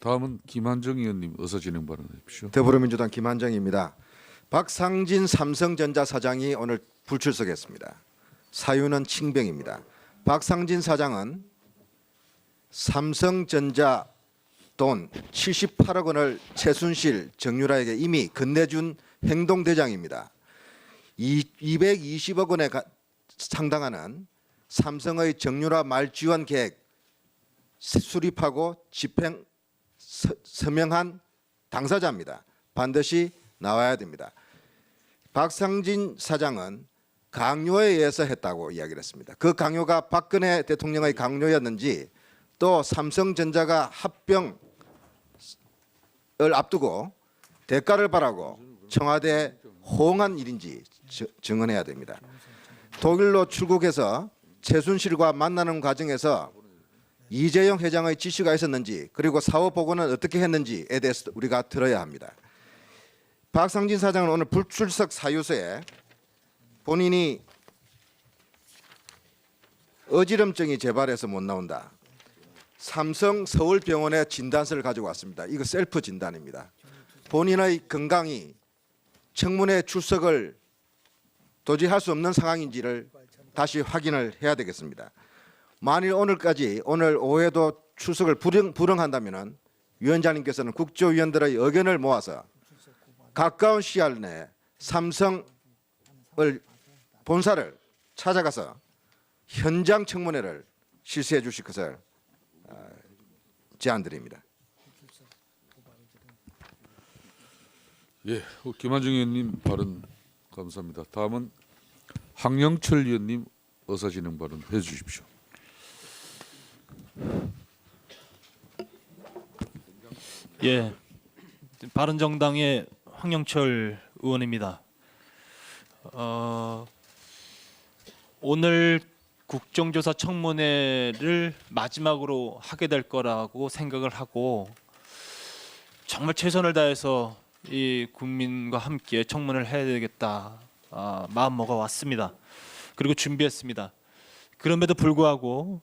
다음은 김한정 의원님 어서 진행 발언하십시오. 더불어민주당 김한정입니다. 박상진 삼성전자 사장이 오늘 불출석했습니다. 사유는 칭병입니다. 박상진 사장은 삼성전자 돈 78억 원을 최순실 정유라에게 이미 건네준 행동대장입니다. 220억 원에 상당하는 삼성의 정유라 말지원 계획 수립하고 집행 서명한 당사자입니다. 반드시 나와야 됩니다. 박상진 사장은 강요에 의해서 했다고 이야기를 했습니다. 그 강요가 박근혜 대통령의 강요였는지 또 삼성전자가 합병을 앞두고 대가를 바라고 청와대에 호응한 일인지 증언해야 됩니다. 독일로 출국해서 최순실과 만나는 과정에서 이재용 회장의 지시가 있었는지 그리고 사업 보고는 어떻게 했는지에 대해서 우리가 들어야 합니다. 박상진 사장은 오늘 불출석 사유서에 본인이 어지럼증이 재발해서 못 나온다. 삼성 서울병원에 진단서를 가지고 왔습니다. 이거 셀프 진단입니다. 본인의 건강이 청문회 출석을 도저히 할 수 없는 상황인지를 다시 확인을 해야 되겠습니다. 만일 오늘 오후에도 출석을 불응한다면 위원장님께서는 국조위원들의 의견을 모아서 가까운 시일 내에 삼성을 본사를 찾아가서 현장 청문회를 실시해 주실 것을 제안드립니다. 예, 김한정 의원님 발언 감사합니다. 다음은 황영철 의원님 어서 진행 발언해 주십시오. 예, 바른정당의 황영철 의원입니다. 오늘 국정조사 청문회를 마지막으로 하게 될 거라고 생각을 하고 정말 최선을 다해서 이 국민과 함께 청문회를 해야 되겠다 마음 먹어 왔습니다. 그리고 준비했습니다. 그럼에도 불구하고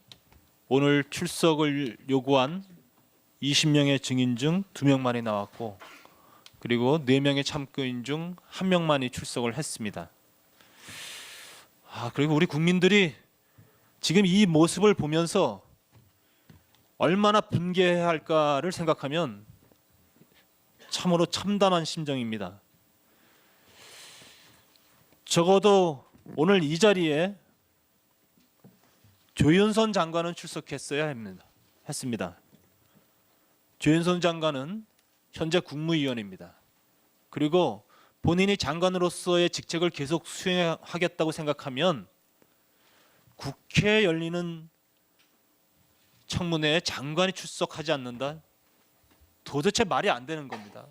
오늘 출석을 요구한 20명의 증인 중 2명만이 나왔고 그리고 4명의 참고인 중 1명만이 출석을 했습니다. 그리고 우리 국민들이 지금 이 모습을 보면서 얼마나 분개해야 할까를 생각하면 참으로 참담한 심정입니다. 적어도 오늘 이 자리에 조윤선 장관은 출석했어야 했습니다. 조윤선 장관은 현재 국무위원입니다. 그리고 본인이 장관으로서의 직책을 계속 수행하겠다고 생각하면 국회에 열리는 청문회에 장관이 출석하지 않는다? 도대체 말이 안 되는 겁니다.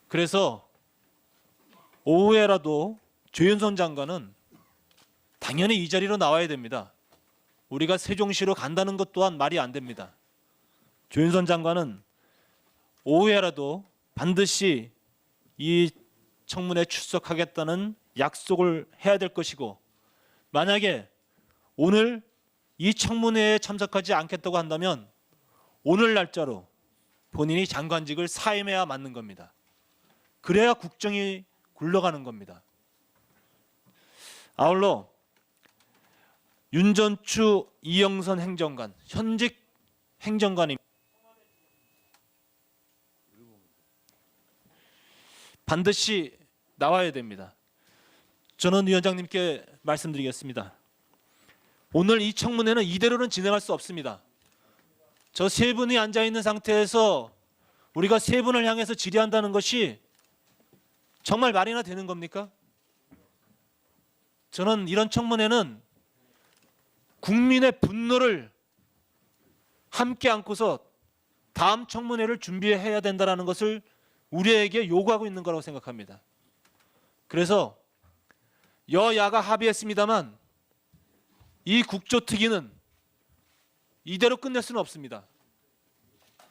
그래서 오후에라도 조윤선 장관은 당연히 이 자리로 나와야 됩니다. 우리가 세종시로 간다는 것 또한 말이 안 됩니다. 조윤선 장관은 오후에라도 반드시 이 청문회에 출석하겠다는 약속을 해야 될 것이고 만약에 오늘 이 청문회에 참석하지 않겠다고 한다면 오늘 날짜로 본인이 장관직을 사임해야 맞는 겁니다. 그래야 국정이 굴러가는 겁니다. 아울러 윤전추 이영선 행정관, 현직 행정관이 반드시 나와야 됩니다. 저는 위원장님께 말씀드리겠습니다. 오늘 이 청문회는 이대로는 진행할 수 없습니다. 저 세 분이 앉아 있는 상태에서 우리가 세 분을 향해서 질의한다는 것이 정말 말이나 되는 겁니까? 저는 이런 청문회는 국민의 분노를 함께 안고서 다음 청문회를 준비해야 된다는 것을 우리에게 요구하고 있는 거라고 생각합니다. 그래서 여야가 합의했습니다만 이 국조특위는 이대로 끝낼 수는 없습니다.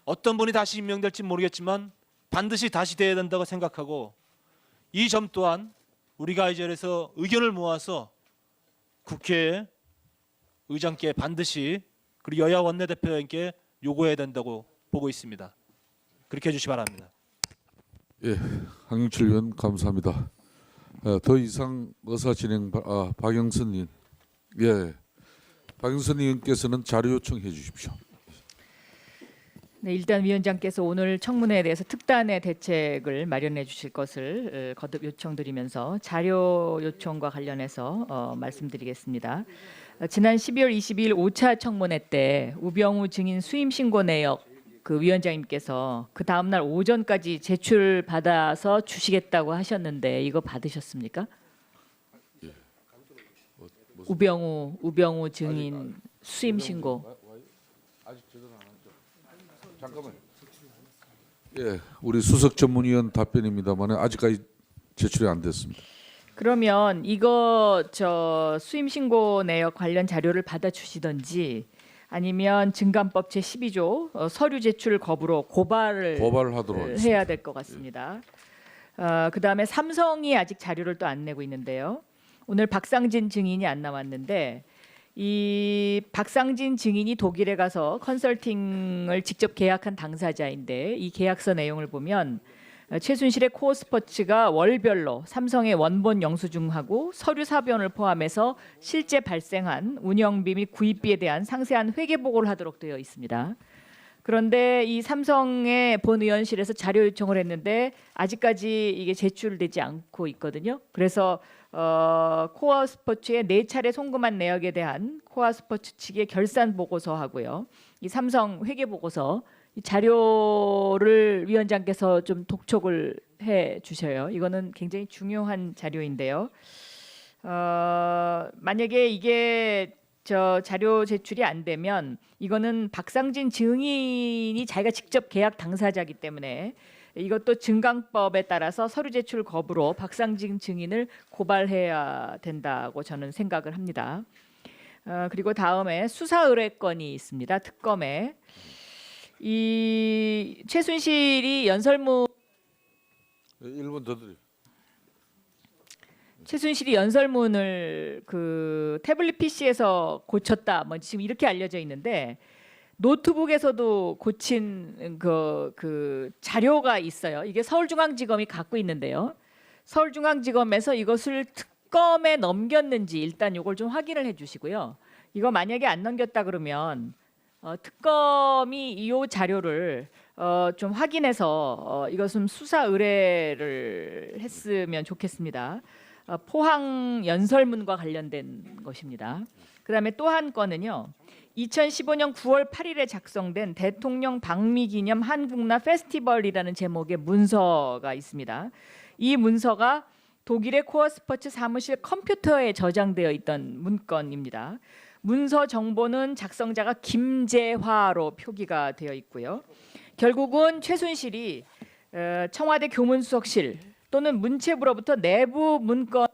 어떤 분이 다시 임명될지 모르겠지만 반드시 다시 돼야 된다고 생각하고 이 점 또한 우리가 이 자리에서 의견을 모아서 국회에 의장께 반드시 그리고 여야 원내대표에게 요구해야 된다고 보고 있습니다. 그렇게 해주시 바랍니다. 예, 황영철 의원 감사합니다. 더 이상 의사 진행 박영선 의원, 예, 박영선 의원께서는 자료 요청해 주십시오. 네, 일단 위원장께서 오늘 청문회에 대해서 특단의 대책을 마련해 주실 것을 거듭 요청드리면서 자료 요청과 관련해서 말씀드리겠습니다. 지난 12월 22일 5차 청문회 때 우병우 증인 수임 신고 내역 그 위원장님께서 그 다음 날 오전까지 제출 받아서 주시겠다고 하셨는데 이거 받으셨습니까? 우병우 증인 수임 신고. 잠깐만. 예, 우리 수석 전문위원 답변입니다만 아직까지 제출이 안 됐습니다. 그러면 이거 수임 신고 내역 관련 자료를 받아 주시던지 아니면 증감법 제 12조 서류 제출 거부로 고발을 고발하도록 하겠습니다. 해야 될 것 같습니다. 그다음에 삼성이 아직 자료를 또 안 내고 있는데요. 오늘 박상진 증인이 안 나왔는데 이 박상진 증인이 독일에 가서 컨설팅을 직접 계약한 당사자인데 이 계약서 내용을 보면 최순실의 코어 스포츠가 월별로 삼성의 원본 영수증하고 서류 사변을 포함해서 실제 발생한 운영비 및 구입비에 대한 상세한 회계 보고를 하도록 되어 있습니다. 그런데 이 삼성의 본 의원실에서 자료 요청을 했는데 아직까지 이게 제출되지 않고 있거든요. 그래서 코어 스포츠의 4차례 송금한 내역에 대한 코어 스포츠 측의 결산 보고서하고요. 이 삼성 회계 보고서 이 자료를 위원장께서 좀 독촉을 해 주셔요. 이거는 굉장히 중요한 자료인데요. 만약에 이게 자료 제출이 안 되면 이거는 박상진 증인이 자기가 직접 계약 당사자이기 때문에 이것도 증강법에 따라서 서류 제출 거부로 박상진 증인을 고발해야 된다고 저는 생각을 합니다. 그리고 다음에 수사 의뢰건이 있습니다. 특검에 이 최순실이 연설문 1분 더 드려. 최순실이 연설문을 그 태블릿 PC에서 고쳤다. 뭐 지금 이렇게 알려져 있는데 노트북에서도 고친 그 자료가 있어요. 이게 서울중앙지검이 갖고 있는데요. 서울중앙지검에서 이것을 특검에 넘겼는지 일단 이걸 좀 확인을 해주시고요. 이거 만약에 안 넘겼다 그러면 특검이 이 자료를 좀 확인해서 이것은 수사 의뢰를 했으면 좋겠습니다. 포항 연설문과 관련된 것입니다. 그다음에 또 한 건은요. 2015년 9월 8일에 작성된 대통령 방미 기념 한국문화 페스티벌이라는 제목의 문서가 있습니다. 이 문서가 독일의 코어 스포츠 사무실 컴퓨터에 저장되어 있던 문건입니다. 문서 정보는 작성자가 김재화로 표기가 되어 있고요. 결국은 최순실이 청와대 교문수석실 또는 문체부로부터 내부 문건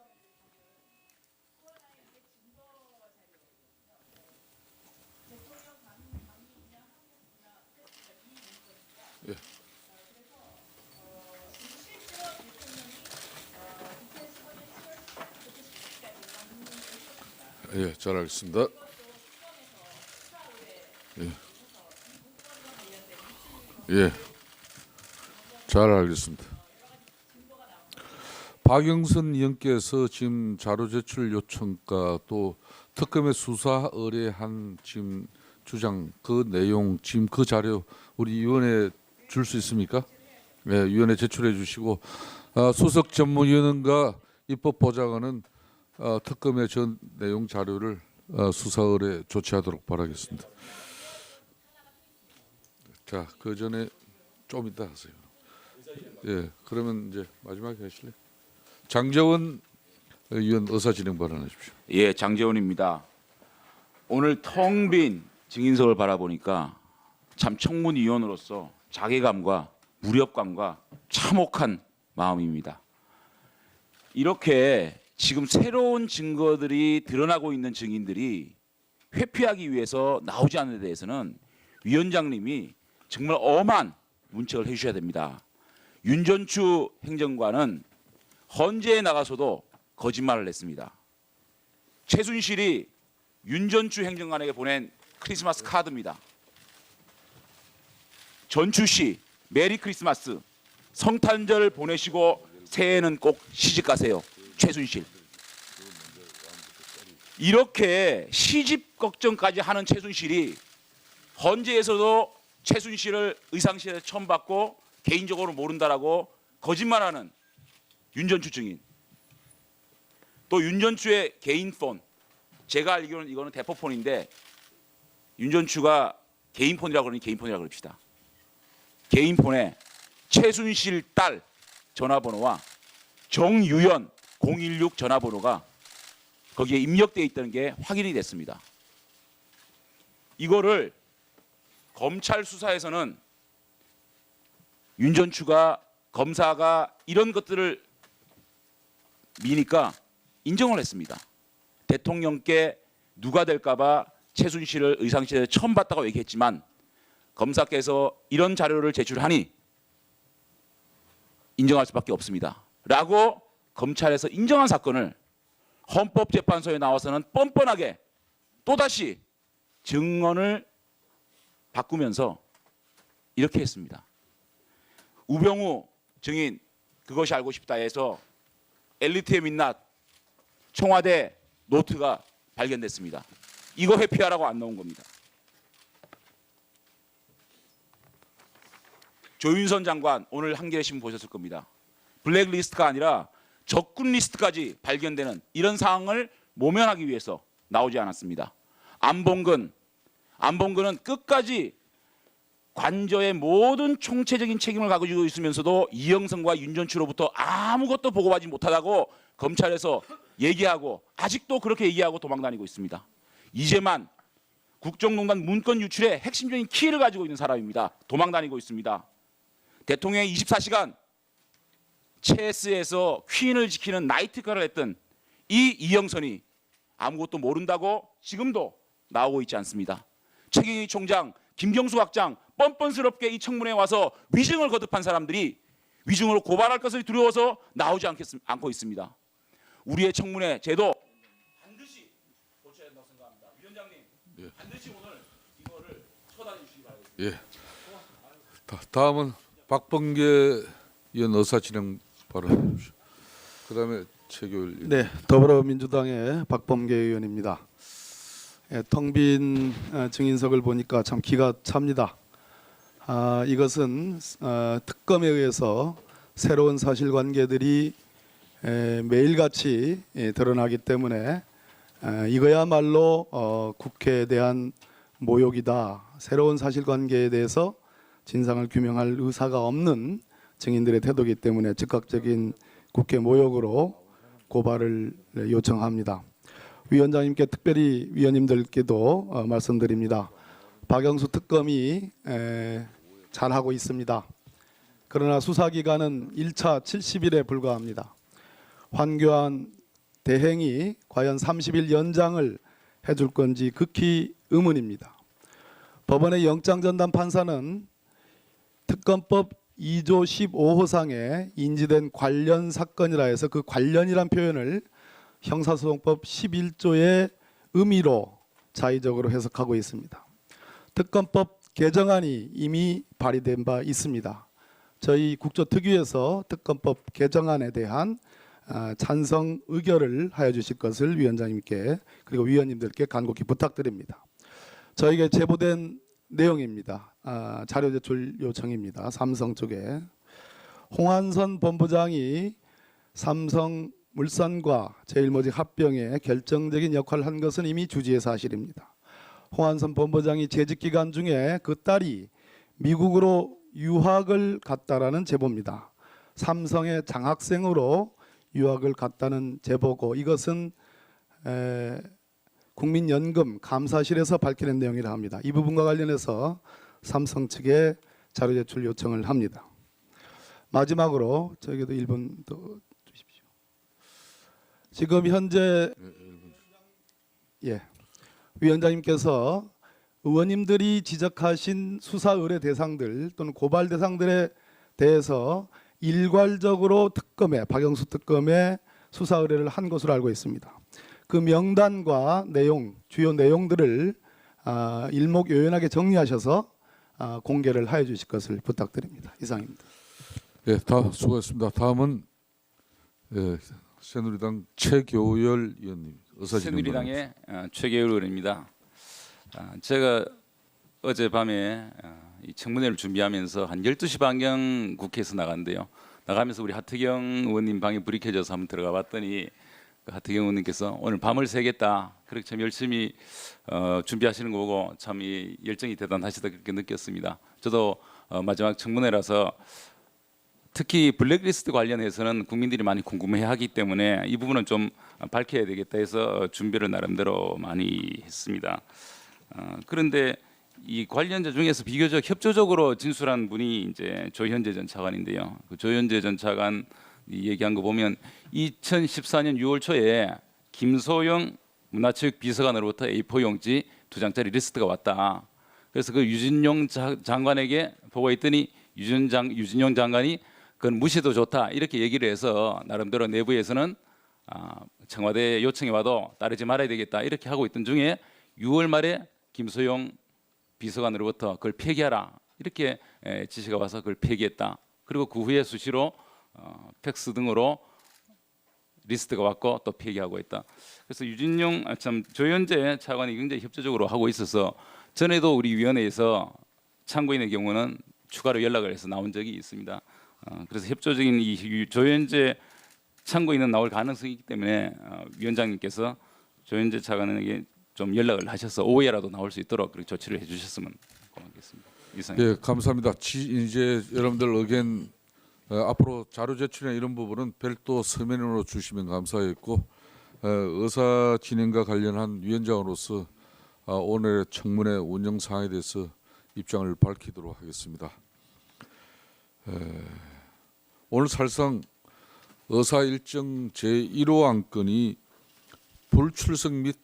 예, 잘 알겠습니다. 예, 잘 알겠습니다. 박영선 의원께서 지금 자료 제출 요청과 또 특검의 수사 의뢰한 지금 주장 그 내용 지금 그 자료 우리 위원회 줄 수 있습니까? 예, 위원회 제출해 주시고 수석 전문위원과 입법보좌관은 특검의 전 내용 자료를 수사 의뢰 조치하도록 바라겠습니다. 자, 그 전에 좀 이따 하세요. 예, 그러면 이제 마지막에 하실래요? 장재원 의원 의사진행 발언하십시오. 예, 장재원입니다. 오늘 텅 빈 증인석을 바라보니까 참 청문위원으로서 자괴감과 무력감과 참혹한 마음입니다. 이렇게 지금 새로운 증거들이 드러나고 있는 증인들이 회피하기 위해서 나오지 않는 데 대해서는 위원장님이 정말 엄한 문책을 해주셔야 됩니다. 윤전추 행정관은 헌재에 나가서도 거짓말을 했습니다. 최순실이 윤전추 행정관에게 보낸 크리스마스 카드입니다. 전추씨 메리 크리스마스, 성탄절 보내시고 새해에는 꼭 시집 가세요. 최순실. 이렇게 시집 걱정까지 하는 최순실이 헌재에서도 최순실을 의상실에서 처음 받고 개인적으로 모른다라고 거짓말하는 윤전추 증인. 또 윤전추의 개인 폰, 제가 알기로는 이거는 대포폰인데 윤전추가 개인 폰이라고 그러니 개인 폰이라고 그럽시다. 개인 폰에 최순실 딸 전화번호와 정유연 016 전화번호가 거기에 입력되어 있다는 게 확인이 됐습니다. 이거를 검찰 수사에서는 윤전추가 검사가 이런 것들을 미니까 인정을 했습니다. 대통령께 누가 될까봐 최순실을 의상실에 처음 봤다고 얘기했지만 검사께서 이런 자료를 제출하니 인정할 수밖에 없습니다. 라고 검찰에서 인정한 사건을 헌법재판소에 나와서는 뻔뻔하게 또다시 증언을 바꾸면서 이렇게 했습니다. 우병우 증인 그것이 알고 싶다에서 엘리트의 민낯 청와대 노트가 발견됐습니다. 이거 회피하라고 안 나온 겁니다. 조윤선 장관 오늘 한겨레 신문 보셨을 겁니다. 블랙리스트가 아니라 적군 리스트까지 발견되는 이런 상황을 모면하기 위해서 나오지 않았습니다. 안봉근은 끝까지 관저의 모든 총체적인 책임을 가지고 있으면서도 이영선과 윤전추로부터 아무것도 보고받지 못하다고 검찰에서 얘기하고 아직도 그렇게 얘기하고 도망다니고 있습니다. 이재만 국정농단 문건 유출의 핵심적인 키를 가지고 있는 사람입니다. 도망다니고 있습니다. 대통령이 24시간 체스에서 퀸을 지키는 나이트카를 했던 이 이영선이 아무것도 모른다고 지금도 나오고 있지 않습니다. 최경희 총장, 김경수 학장 뻔뻔스럽게 이 청문회에 와서 위증을 거듭한 사람들이 위증으로 고발할 것을 두려워서 나오지 않고 있습니다. 우리의 청문회 제도 반드시 고쳐야 한다고 생각합니다. 위원장님, 반드시 오늘 이거를 처단해 주시기 바랍니다. 예. 다음은 박범계 의원 의사진행 발언해 주십시오. 그다음에 최교일 의원. 네, 더불어민주당의 박범계 의원입니다. 텅 빈 증인석을 보니까 참 기가 찹니다. 이것은 특검에 의해서 새로운 사실관계들이 매일같이 드러나기 때문에 이거야말로 국회에 대한 모욕이다. 새로운 사실관계에 대해서 진상을 규명할 의사가 없는 증인들의 태도이기 때문에 즉각적인 국회 모욕으로 고발을 요청합니다. 위원장님께 특별히 위원님들께도 말씀드립니다. 박영수 특검이 잘하고 있습니다. 그러나 수사기간은 1차 70일에 불과합니다. 황교안 대행이 과연 30일 연장을 해줄 건지 극히 의문입니다. 법원의 영장전담 판사는 특검법 2조 15호상에 인지된 관련 사건이라 해서 그 관련이란 표현을 형사소송법 11조의 의미로 자의적으로 해석하고 있습니다. 특검법 개정안이 이미 발의된 바 있습니다. 저희 국조특위에서 특검법 개정안에 대한 찬성 의결을 하여 주실 것을 위원장님께 그리고 위원님들께 간곡히 부탁드립니다. 저에게 제보된 내용입니다. 자료 제출 요청입니다. 삼성 쪽에 홍한선 본부장이 삼성물산과 제일모직 합병에 결정적인 역할을 한 것은 이미 주지의 사실입니다. 홍한선 본부장이 재직 기간 중에 그 딸이 미국으로 유학을 갔다라는 제보입니다. 삼성의 장학생으로 유학을 갔다는 제보고 이것은 국민연금 감사실에서 밝혀낸 내용이라 합니다. 이 부분과 관련해서 삼성 측에 자료 제출 요청을 합니다. 마지막으로 저에게도 1분 더 주십시오. 지금 현재 위원장님께서 의원님들이 지적하신 수사 의뢰 대상들 또는 고발 대상들에 대해서 일괄적으로 특검에 박영수 특검에 수사 의뢰를 한 것으로 알고 있습니다. 그 명단과 내용, 주요 내용들을 일목요연하게 정리하셔서 공개를 하여 주실 것을 부탁드립니다. 이상입니다. 예, 다 수고했습니다. 다음은 새누리당 최교열 의원님 의사진행 바랍니다. 새누리당의 최계율 의원입니다. 제가 어젯밤에 이 청문회를 준비하면서 한 12시 반경 국회에서 나갔는데요. 나가면서 우리 하태경 의원님 방에 불이 켜져서 한번 들어가 봤더니 그 하태경 의원님께서 오늘 밤을 새겠다. 그렇게 참 열심히 준비하시는 거 보고 참 이 열정이 대단하시다 그렇게 느꼈습니다. 저도 마지막 청문회라서 특히 블랙리스트 관련해서는 국민들이 많이 궁금해하기 때문에 이 부분은 좀 밝혀야 되겠다 해서 준비를 나름대로 많이 했습니다. 그런데 이 관련자 중에서 비교적 협조적으로 진술한 분이 이제 조현재 전 차관인데요. 그 조현재 전 차관 얘기한 거 보면 2014년 6월 초에 김소영 문화체육 비서관으로부터 A4 용지 2장짜리 리스트가 왔다. 그래서 그 유진용 장관에게 보고했더니 유진용 장관이 그건 무시도 좋다 이렇게 얘기를 해서 나름대로 내부에서는 청와대 요청이 와도 따르지 말아야 되겠다 이렇게 하고 있던 중에 6월 말에 김소영 비서관으로부터 그걸 폐기하라 이렇게 지시가 와서 그걸 폐기했다. 그리고 그 후에 수시로 팩스 등으로 리스트가 왔고 또 폐기하고 있다. 그래서 조현재 차관이 굉장히 협조적으로 하고 있어서 전에도 우리 위원회에서 참고인의 경우는 추가로 연락을 해서 나온 적이 있습니다. 그래서 협조적인 이 조현재 참고인은 나올 가능성이 있기 때문에 위원장님께서 조현재 차관에게 좀 연락을 하셔서 오후에라도 나올 수 있도록 그렇게 조치를 해주셨으면 고맙겠습니다. 이상입니다. 예, 감사합니다. 이제 여러분들 의견 앞으로 자료 제출이나 이런 부분은 별도 서면으로 주시면 감사하겠고 의사 진행과 관련한 위원장으로서 오늘의 청문회 운영 사항에 대해서 입장을 밝히도록 하겠습니다. 오늘 사실상 의사 일정 제1호 안건이 불출석 및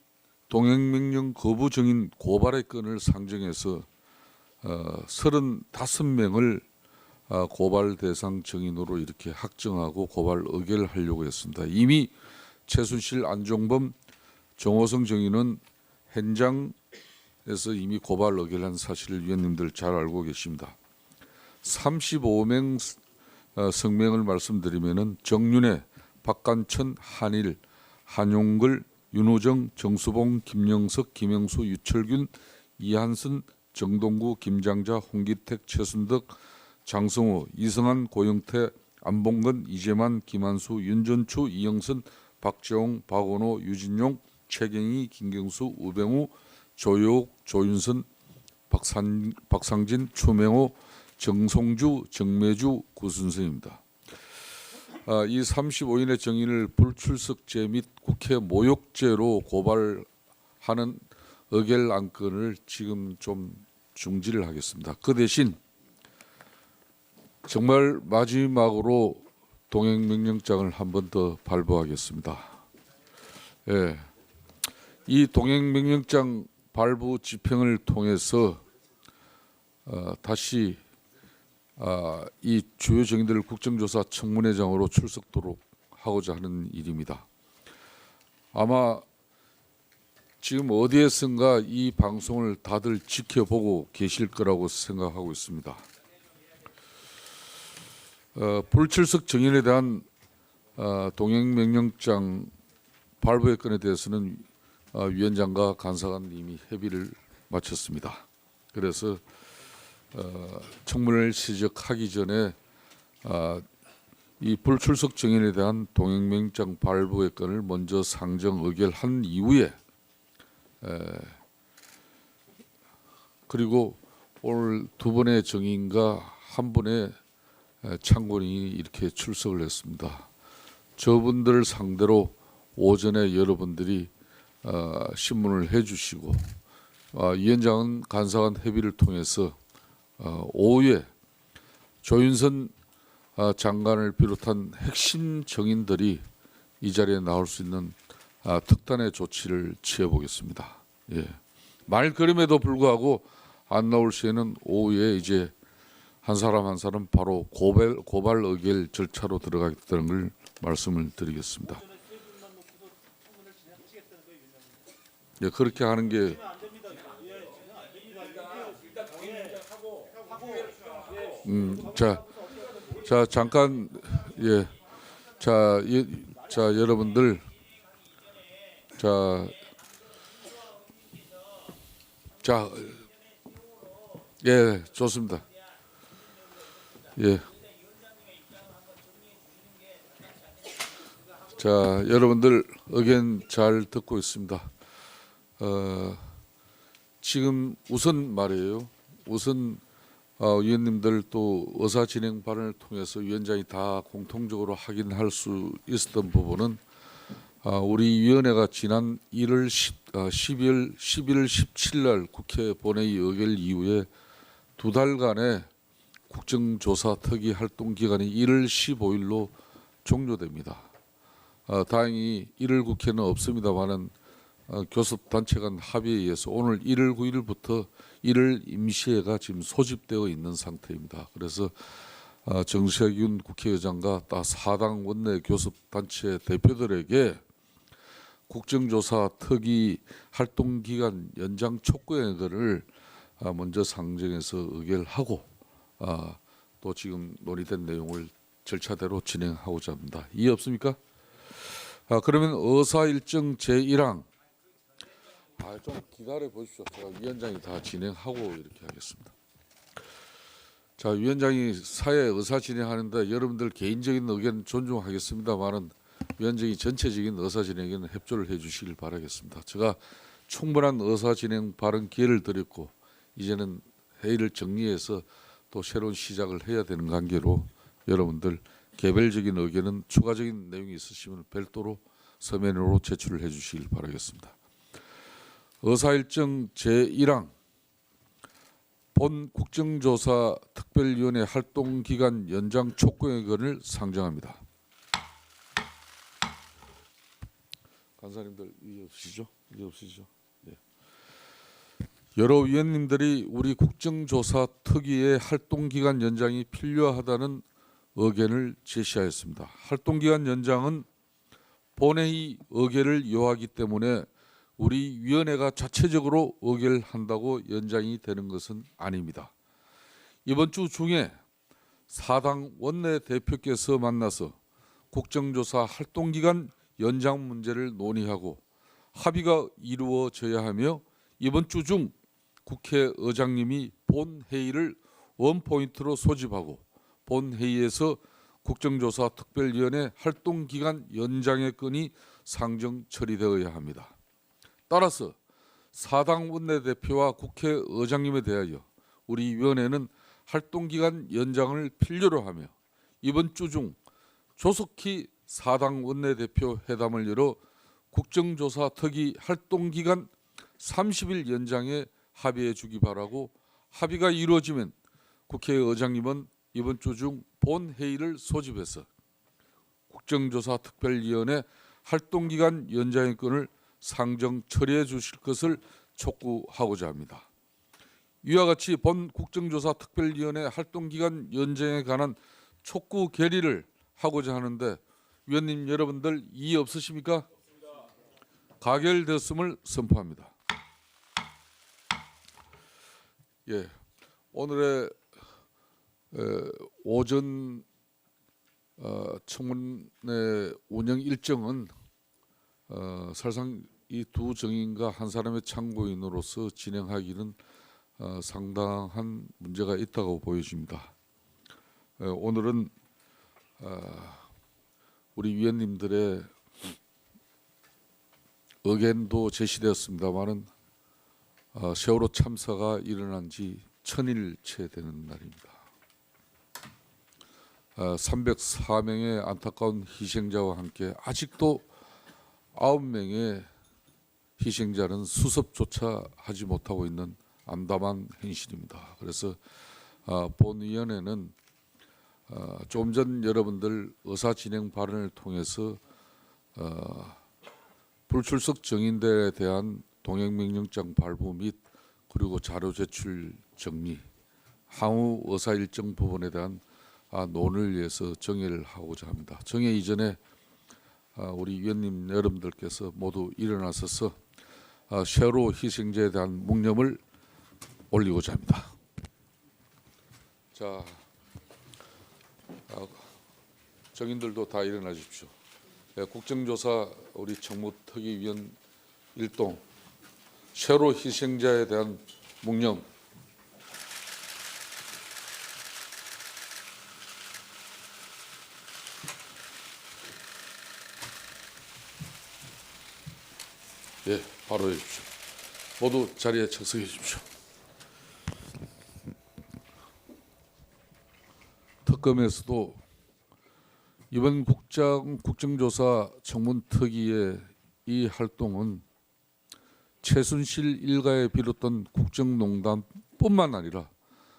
동행명령 거부 증인 고발의 건을 상정해서 35명을 고발 대상 증인으로 이렇게 확정하고 고발 의결하려고 했습니다. 이미 최순실, 안종범, 정호성 증인은 현장에서 이미 고발 의결한 사실을 위원님들 잘 알고 계십니다. 35명 성명을 말씀드리면은 정윤회, 박관천, 한일, 한용글, 윤호정, 정수봉, 김영석, 김영수, 유철균, 이한선, 정동구, 김장자, 홍기택, 최순덕, 장성호, 이성한, 고영태, 안봉근, 이재만, 김한수, 윤전추, 이영선, 박재홍, 박원호, 유진용, 최경희, 김경수, 우병우, 조효옥, 조윤선, 박상진, 추명호, 정송주, 정매주, 구순서입니다. 이 35인의 정인을 불출석죄 및 국회 모욕죄로 고발하는 의결 안건을 지금 좀 중지를 하겠습니다. 그 대신 정말 마지막으로 동행명령장을 한 번 더 발부하겠습니다. 예, 이 동행명령장 발부 집행을 통해서 다시 이 주요 정인들을 국정조사 청문회장으로 출석토록 하고자 하는 일입니다. 아마 지금 어디에선가 이 방송을 다들 지켜보고 계실 거라고 생각하고 있습니다. 불출석 정인에 대한 동행명령장 발부의 건에 대해서는 위원장과 간사관 이미 협의를 마쳤습니다. 그래서 청문회를 시작하기 전에 이 불출석 정인에 대한 동행명령장 발부의 건을 먼저 상정 의결한 이후에 그리고 오늘 두 분의 정인과 한 분의 참고인이 이렇게 출석을 했습니다. 저분들 상대로 오전에 여러분들이 신문을 해주시고 위원장은 간사관 협의를 통해서 오후에 조윤선 장관을 비롯한 핵심 정인들이 이 자리에 나올 수 있는 특단의 조치를 취해보겠습니다. 예. 말그림에도 불구하고 안 나올 시에는 오후에 이제 한 사람 한 사람 바로 고발 의결 절차로 들어가겠다는 걸 말씀을 드리겠습니다. 예, 그렇게 하는 게 자 잠깐 예. 자 여러분들 예 좋습니다. 예. 자 여러분들 의견 잘 듣고 있습니다. 지금 우선 말이에요. 우선 위원님들 또 의사 진행 발언을 통해서 위원장이 다 공통적으로 확인할 수 있었던 부분은 우리 위원회가 지난 12월 17일 날 국회 본회의 의결 이후에 두 달간의 국정조사 특위 활동 기간이 1월 15일로 종료됩니다. 다행히 1월 국회는 없습니다만은 교섭 단체 간 합의에 의해서 오늘 1월 9일부터 1월 임시회가 지금 소집되어 있는 상태입니다. 그래서 정세균 국회의장과 다 4당 원내 교섭 단체 대표들에게 국정조사 특위 활동 기간 연장 촉구행위를 먼저 상정해서 의결하고 또 지금 논의된 내용을 절차대로 진행하고자 합니다. 이해 없습니까? 그러면 의사 일정 제1항 좀 기다려 보십시오. 제가 위원장이 다 진행하고 이렇게 하겠습니다. 자 위원장이 사회 의사 진행하는데 여러분들 개인적인 의견 존중하겠습니다만은 위원장이 전체적인 의사 진행에는 협조를 해주시길 바라겠습니다. 제가 충분한 의사 진행 발언 기회를 드렸고 이제는 회의를 정리해서 또 새로운 시작을 해야 되는 관계로 여러분들 개별적인 의견은 추가적인 내용이 있으시면 별도로 서면으로 제출을 해주시길 바라겠습니다. 의사일정 제1항 본 국정조사 특별위원회 활동기간 연장 촉구의견을 상정합니다. 간사님들 이해 없으시죠? 이해 없으시죠? 네. 여러 위원님들이 우리 국정조사 특위의 활동기간 연장이 필요하다는 의견을 제시하였습니다. 활동기간 연장은 본회의 의결을 요하기 때문에 우리 위원회가 자체적으로 의결한다고 연장이 되는 것은 아닙니다. 이번 주 중에 4당 원내대표께서 만나서 국정조사 활동기간 연장 문제를 논의하고 합의가 이루어져야 하며 이번 주 중 국회의장님이 본회의를 원포인트로 소집하고 본회의에서 국정조사 특별위원회 활동기간 연장의 건이 상정 처리되어야 합니다. 따라서 4당 원내대표와 국회의장님에 대하여 우리 위원회는 활동기간 연장을 필요로 하며 이번 주 중 조속히 4당 원내대표 회담을 열어 국정조사 특위 활동기간 30일 연장에 합의해 주기 바라고 합의가 이루어지면 국회의장님은 이번 주 중 본회의를 소집해서 국정조사 특별위원회 활동기간 연장의 건을 상정 처리해 주실 것을 촉구하고자 합니다. 이와 같이 본 국정조사 특별위원회 활동기간 연장에 관한 촉구 결의를 하고자 하는데 위원님 여러분들 이의 없으십니까? 가결되었음을 선포합니다. 예, 오늘의 오전 청문회 운영 일정은 사실상 이 두 정인과 한 사람의 참고인으로서 진행하기는 상당한 문제가 있다고 보여집니다. 오늘은 우리 위원님들의 의견도 제시되었습니다만은 세월호 참사가 일어난 지 1000일째 되는 날입니다. 304명의 안타까운 희생자와 함께 아직도 9명의 희생자는 수습조차 하지 못하고 있는 암담한 현실입니다. 그래서 본위원회는 조금 전 여러분들 의사진행 발언을 통해서 불출석 정인들에 대한 동행명령장 발부 및 그리고 자료 제출 정리, 향후 의사 일정 부분에 대한 논의를 위해서 정회를 하고자 합니다. 정회 이전에 우리 위원님 여러분들께서 모두 일어나셔서 세월호 희생자에 대한 묵념을 올리고자 합니다. 자, 정인들도 다 일어나십시오. 예, 국정조사 우리 청무특위위원 일동 세월호 희생자에 대한 묵념. 예, 바로 해주십시오. 모두 자리에 착석해 주십시오. 특검에서도 이번 국정조사 청문특위의 이 활동은 최순실 일가에 비롯한 국정농단뿐만 아니라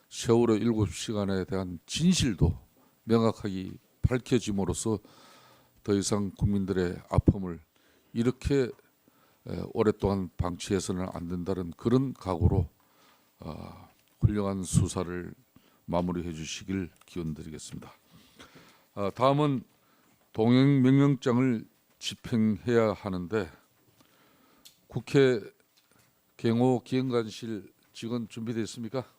세월호 7시간에 대한 진실도 명확하게 밝혀짐으로써 더 이상 국민들의 아픔을 이렇게 오랫동안 방치해서는 안 된다는 그런 각오로 훌륭한 수사를 마무리해 주시길 기원드리겠습니다. 다음은 동행명령장을 집행해야 하는데 국회 경호기획관실 직원 준비되어 있습니까?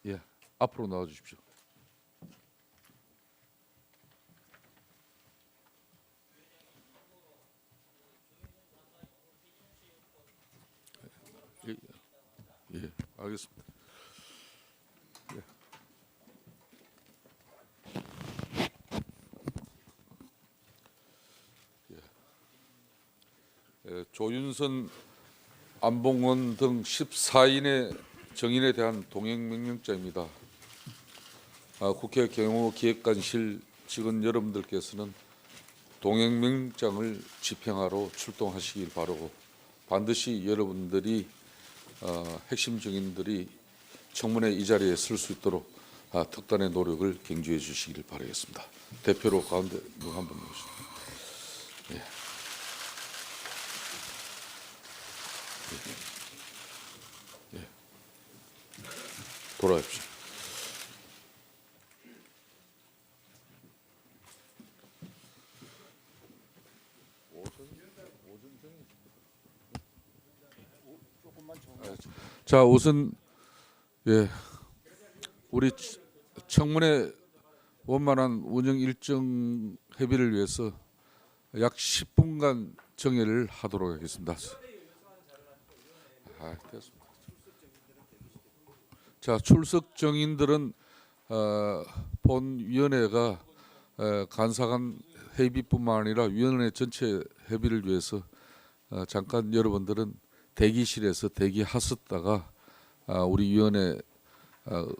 예, 앞으로 나와 주십시오. 예, 알겠습니다. 조윤선, 안봉원 등 14인의 정인에 대한 동행명령장입니다. 국회 경호기획관실 직원 여러분들께서는 동행명령장을 집행하러 출동하시길 바라고 반드시 여러분들이 핵심 증인들이 청문회 이 자리에 설 수 있도록 특단의 노력을 경주해 주시길 바라겠습니다. 대표로 가운데 누구 한분 모시죠. 예. 예. 돌아오십시오. 자, 우선 예, 우리 청문회 원만한 운영 일정 협의를 위해서 약 10분간 정회를 하도록 하겠습니다. 됐습니다. 자, 출석 정인들은 본 위원회가 간사간 회비뿐만 아니라 위원회 전체 협의를 위해서 잠깐 여러분들은 대기실에서 대기하셨다가 우리 위원회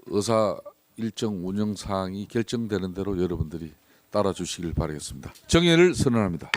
의사 일정 운영 사항이 결정되는 대로 여러분들이 따라 주시길 바라겠습니다. 정회를 선언합니다.